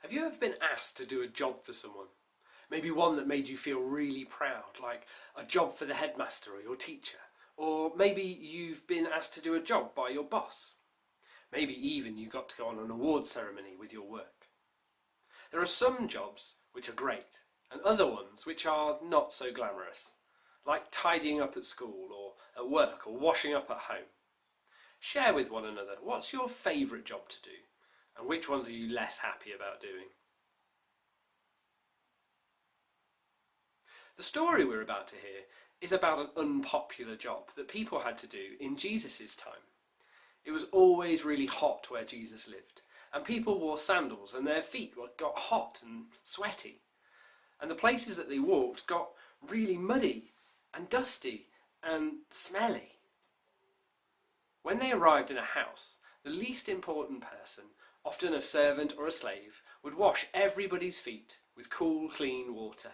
Have you ever been asked to do a job for someone? Maybe one that made you feel really proud, like a job for the headmaster or your teacher. Or maybe you've been asked to do a job by your boss. Maybe even you got to go on an award ceremony with your work. There are some jobs which are great, and other ones which are not so glamorous, like tidying up at school or at work or washing up at home. Share with one another what's your favourite job to do, and which ones are you less happy about doing. The story we're about to hear is about an unpopular job that people had to do in Jesus' time. It was always really hot where Jesus lived, and people wore sandals and their feet got hot and sweaty. And the places that they walked got really muddy and dusty and smelly. When they arrived in a house, the least important person, often a servant or a slave, would wash everybody's feet with cool, clean water.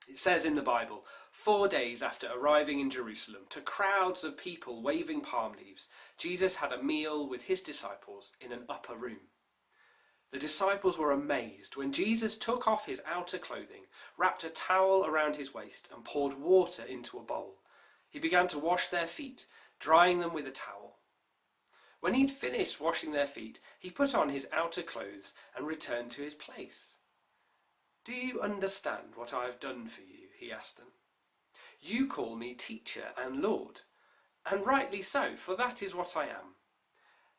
It says in the Bible, 4 days after arriving in Jerusalem, to crowds of people waving palm leaves, Jesus had a meal with his disciples in an upper room. The disciples were amazed when Jesus took off his outer clothing, wrapped a towel around his waist, and poured water into a bowl. He began to wash their feet, drying them with a towel. When he'd finished washing their feet, he put on his outer clothes and returned to his place. "Do you understand what I have done for you?" he asked them. "You call me teacher and Lord, and rightly so, for that is what I am.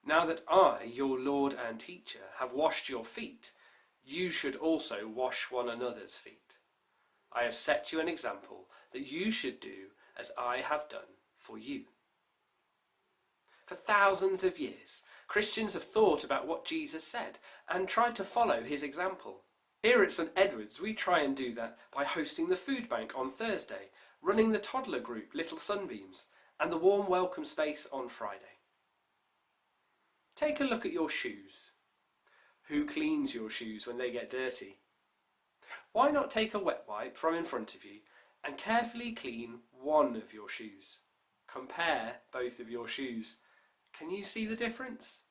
Now that I, your Lord and teacher, have washed your feet, you should also wash one another's feet. I have set you an example that you should do as I have done for you." For thousands of years, Christians have thought about what Jesus said and tried to follow his example. Here at St Edward's, we try and do that by hosting the food bank on Thursday, running the toddler group Little Sunbeams, and the warm welcome space on Friday. Take a look at your shoes. Who cleans your shoes when they get dirty? Why not take a wet wipe from in front of you and carefully clean one of your shoes? Compare both of your shoes. Can you see the difference?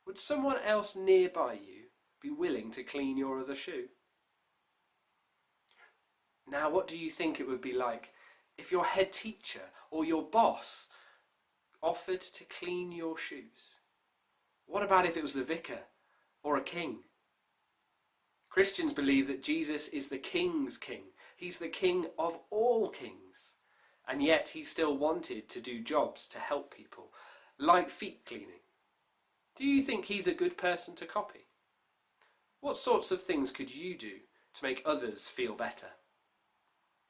Would someone else nearby you be willing to clean your other shoe? Now, what do you think it would be like if your head teacher or your boss offered to clean your shoes? What about if it was the vicar or a king? Christians believe that Jesus is the King's King. He's the King of all kings. And yet he still wanted to do jobs to help people, like feet cleaning. Do you think he's a good person to copy? What sorts of things could you do to make others feel better?